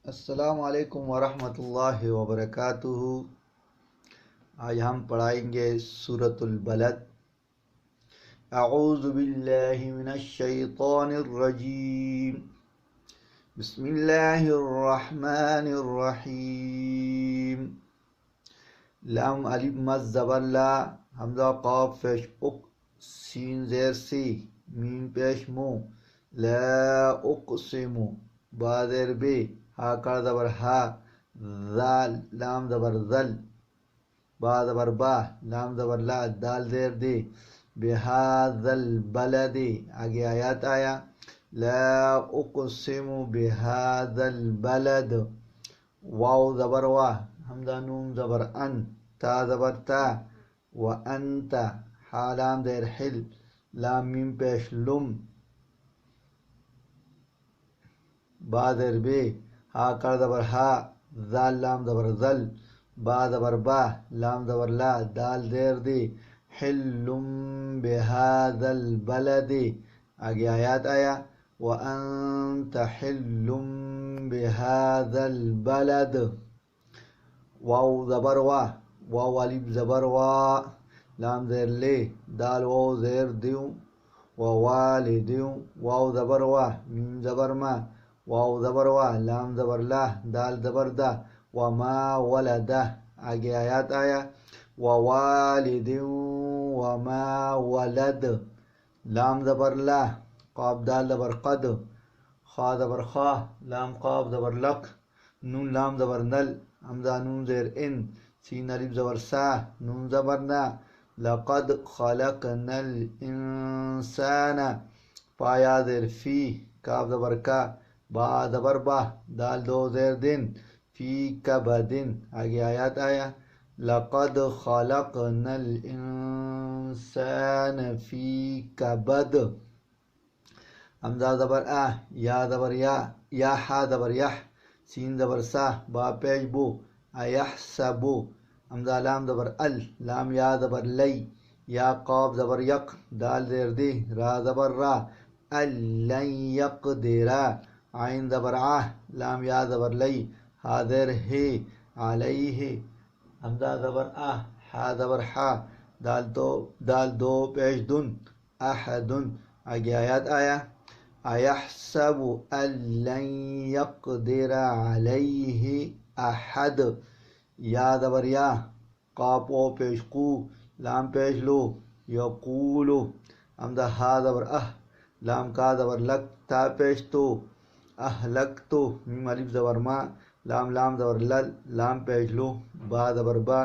السلام علیکم ورحمۃ اللہ وبرکاتہ۔ آج ہم پڑھائیں گے سورۃ البلد۔ اعوذ باللہ من الشیطان الرجیم، بسم اللہ الرحمن الرحیم۔ لام الف مد زبر لا، حمزہ قاف پیش اک، سین زیر سی، میم پیش مو، لا اقسم، با زیر بے، ہا کر زبر ہا، ذال لام زبر ذل، با زبر با، لام زبر لا، دال زیر دے، بہذا البلد۔ آگے آیات آیا، لا اقسم بہذا البلد، واو زبر وا، حمزہ نون زبر ان، تا زبر تا، وانت، ہا لام زیر حل، لام میم پیش لم، با زیر بے، ہا کر زبر ہا، ذال لام زبر ذل، با زبر با، لام زبر لا، دال زیر دے، حلم بہذا البلد۔ آگے آیات آیا، وانت حلم بہذا البلد، واو زبر وا، واو الف زبر وا، لام زیر لے، دال واو زیر دیو، ووالدیو، واو زبر وا، میم زبر ما، واو زبر وا، لام زبر لا، دال زبر دا، وما ولد۔ آگے آیات آیا، ووالد وما ولد، لام زبر لا، قاف دال زبر قد، خا زبر خا، لام قاف زبر لق، نون لام زبر نل، حمزہ نون زیر ان، سین الف زبر سا، نون زبر نا، لقد خلقنا الانسان، پا یا زیر فی، کاف زبر کا، با زبر با، دال دو زیر دن، فی کبدن۔ آگے آیات آیا، لقد خلقنا الانسان فی کبد، حمزہ زبر آ، یا زبر یا، یا ہا زبر یح، سین زبر سا، با پیش بو، ایحسبو، حمزہ لام زبر ال، لام یا زبر لی، یا قاف زبر یک، دال زیر دی، را زبر را، الن یقدرا، عین زبر آ، لام یا زبر لی، ہا زیر ہے، علیہ، حمزہ زبر آ، ہا زبر ہا، دال دو پیش دن، احدن۔ آگے آیات آیا، ایحسب ان لن یقدر علیہ احد، یا زبر یا، قاف او پیش قو، لام پیش لو، یقولو، حمزہ ہا زبر اہ، لام کا زبر لک، تا پیش تو، اہلکتو، میم الف زبر ما، لام زبر لل، لام پیش لو، با زبر با،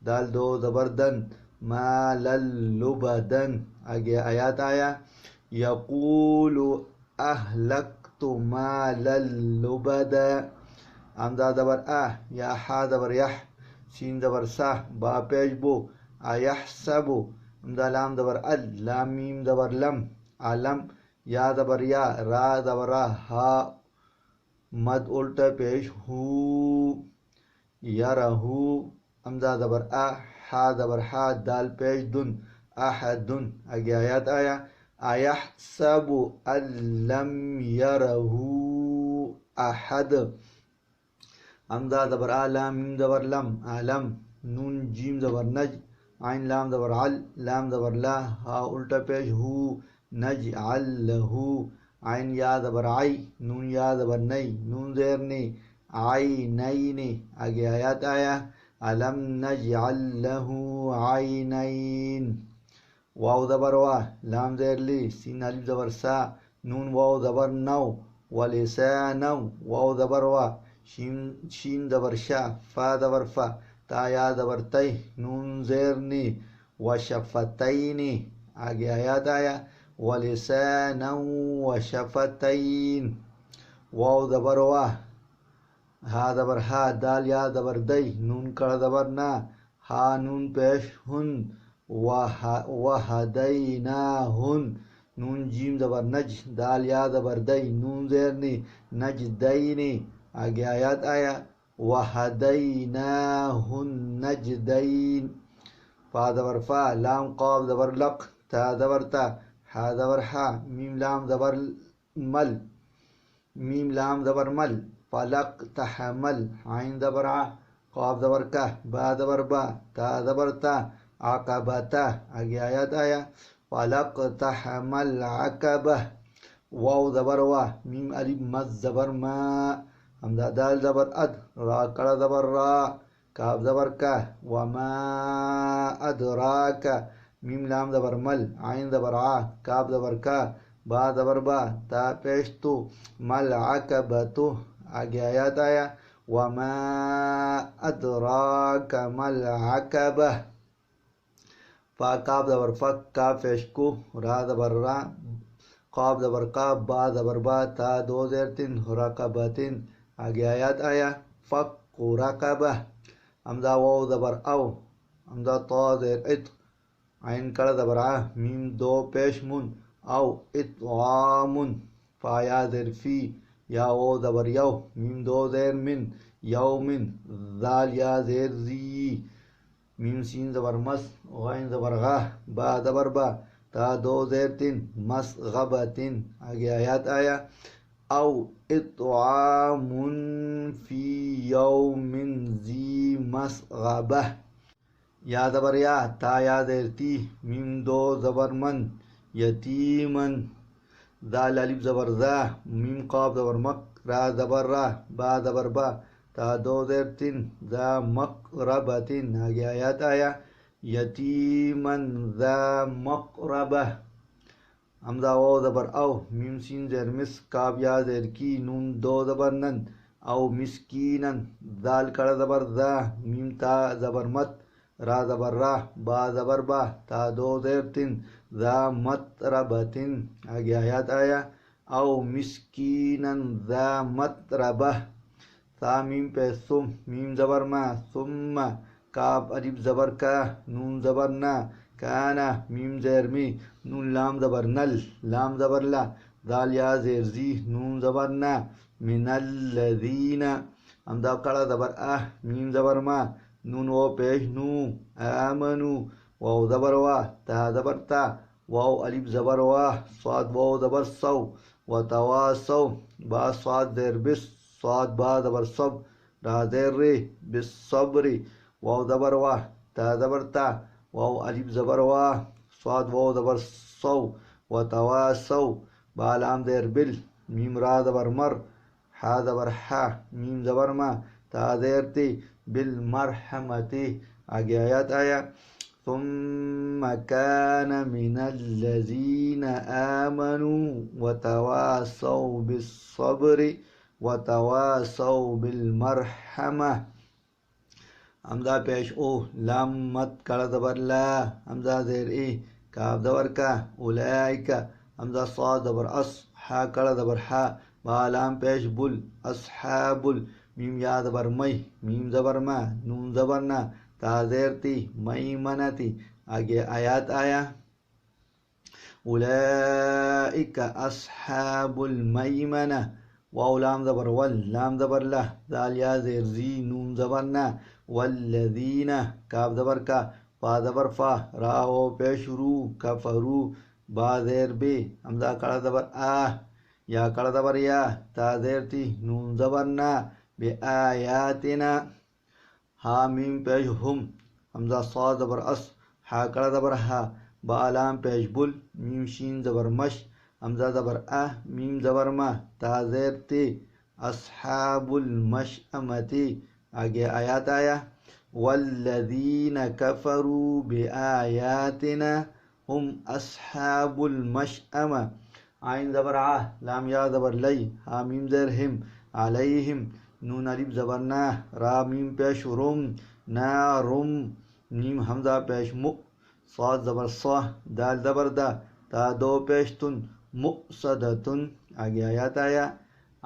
دال دو زبر دن، ما للبدن۔ آگے آیات آیا، یقول اہلکت مالا لبدا، حمزہ زبر آ، یا ہا زبر یح، سین زبر سا، با پیش بو، ایحسب، حمزہ لام زبر ال، لام میم زبر لم، علم، یا زبر یا، را زبر را، ہا مد الٹا پیش ہو، یرہو، حمزہ زبر آ، ہا زبر ہا، دال پیش دن، احدن۔ آگے آیات آیا، ایحسب ان لم یرہ احد، حمزہ زبر آ، لام میم زبر لم، علم، نون جیم زبر نج، عین لام زبر عل، لام زبر لا، ہا الٹا پیش ہو، نجعل لہو، عین یا زبر عی، نون یا زبر نئی، نون زیر نی، عینین۔ آگے آیات آیا، الم نجعل لہ عینین، واو زبر وا، لام زیر لی، سین الف زبر سا، نون واو زبر نو، ولسانا، واو زبر وا، شین زبر شا، فا زبر فا، تا یا زبر تی، نون زیر نی، وشفتین۔ آگے آیات آیا، ولسانا وشفتین، واو زبر وا، ہا زبر ہا، دال یا زبر دی، نون کڑ زبر نا، ہا نون پیش ہن، وہدیناہن، نون جیم زبر نج، دال یا زبر دی، نون زیر نی، نجدین۔ آگے آیات آیا، وہدیناہن نجدین، فا زبر فا، لام قاف زبر لق، تا زبر تا، ہا زبر ہا، میم لام زبر مل، میم لام زبر مل، فلق تحمل عین زبر ع قاف زبر کا با زبر با تا زبر تا عقبتا آگے آیات آیا فلق تحمل عقبہ واو زبر وا میم الف مد زبر ما حمزہ دال زبر اد را کڑا زبر را کاف زبر کا وما ادراک میم لام زبر مل عین زبر ع کاف زبر کا با زبر با تا پیش تو مل عقبتو آگے آیات آیا وما ادراک مل عقبہ فا کاف زبر فک کاف پیش کو را زبر را قاف زبر قاف با زبر با تا دو زیر تین رقبتن آگے آیات آیا فک رقبہ حمزہ واو زبر او حمزہ طا زیر ات عین کڑا زبر ع میم دو پیش من او اطعام فا یا زیر فی یا واو زبر یو میم دو زیر من یومن ذال یا زیر زی میم سین زبر مس غین زبر غا با زبر با تا دو زیر تین مسغبتن آگے آیات آیا او اطعام فی یوم ذی مسغبہ یا زبر یا تا یا زیر تی میم دو زبر من یتیمن ذال الف زبر ذا میم قاف زبر مق را زبر را با زبر با تا دو زیر تین ذا مقربتن آگے آیات آیا یتیمن ذا مقربہ حمزہ واو زبر او میم سین زیر مس کاف یا زیر کی نون دو زبر نن او مسکینن ذال کڑا زبر ذا میم تا زبر مت را زبر را با زبر با تا دو زیر تین ذا متربتن آگے آیات آیا او مسکینن ذا متربہ تا میم پہ سم میم زبر ما ثم کاف الف زبر کا نون زبر نا کانا میم زیر می نون لام زبر نل لام زبر لا دال یا زیر زی نون زبر نا من الذین حمزہ کڑا زبر میم زبر ما نون و پیش نو آمنو واو زبر وا تا زبر تا واو الف زبر وا صاد واو زبر سو و تواصو با صاد زیر بس صاد با زبر صب را زیر ری بالصبر واو زبر وا تا زبر تا واو الف زبر وا صاد واو زبر صو و تواصو با لام زیر بل میم را زبر مر حا زبر حا میم زبر ما تا زیر تی بالمرحمتی آگے آیات آیا ثم كان من الذين آمنوا وتواصوا بالصبر وتواصوا بالمرحمة حمزہ پیش او لام مت کڑا زبر لا حمزہ زیر ای کاف زبر کا اولئک حمزہ صاد زبر اس حا کڑا زبر حا با لام پیش بل اصحاب میم یا زبر می میم زبر ما نون زبر نا تا زیر تی میمنتی آگے آیات آیا اولئک اصحاب المیمنہ واو لام زبر ول لام زبر لا دال یا زیر زی نون زبر نا والذین کاف زبر کا فا زبر فا را و پیش رو کفرو با زیر بے حمزہ کڑا زبر یا کڑا زبر یا تا زیر تی نون زبر نا بے آیاتنا ہا میم پیش ہم حمزہ صاد زبر اس ہا کڑا زبر ہا با لام پیش بل میم شین زبر مش حمزہ زبر میم زبر ما تا زیر تی اصحاب المشأمتی آگے آیات آیا والذین کفروا بآیاتنا هم اصحاب المشأمہ عین زبر ع لام یا زبر لی ہا میم زیر ہم علیہم نون الف زبر نا را میم پیش رم نارم میم حمزہ پیش مؤ صاد زبر صا دال زبر دا تا دو پیش تن مؤصدتن آگے آیات آیا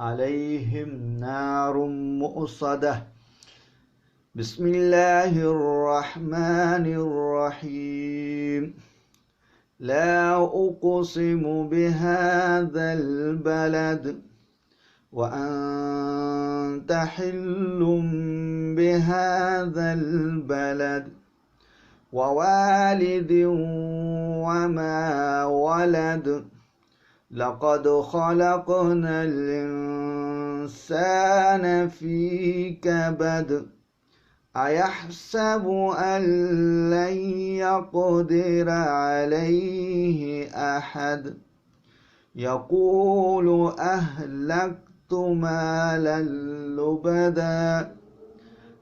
علیہم نار مؤصدہ بسم اللہ الرحمن الرحیم لا اقسم بهذا البلد وأنت حل بهذا البلد ووالد وما ولد لقد خلقنا الإنسان الإنسان في كبد أيحسب أن لن يقدر عليه أحد يقول أهلكت مالا لبدا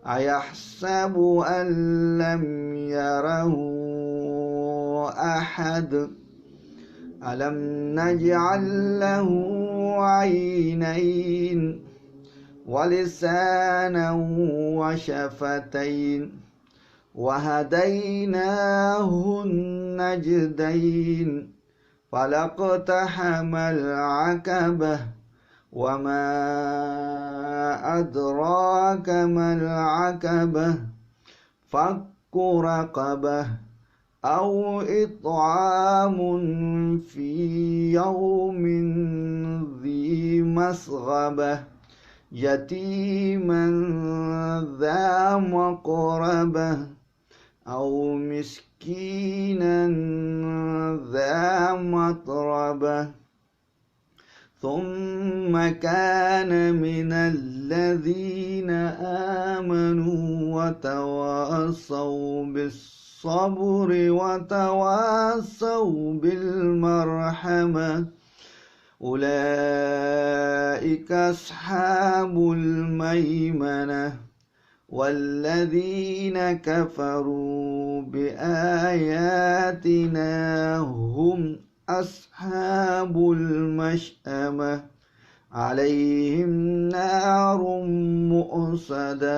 أيحسب أن لم يره أحد ألم نجعل له عينين ولسانا وشفتين وهديناه النجدين فلاقتحم العقبة وما أدراك ما العقبة فك رقبة أو إطعام في يوم ذي مسغبة يتيما ذا مقربة أو مسكينا ذا متربة ثم كان من الذين آمنوا وتواصوا بالصبر وتواصوا بالمرحمة أولئك أصحاب الميمنة والذين كفروا بآياتنا هم أصحاب المشأمة عليهم نار مؤصدة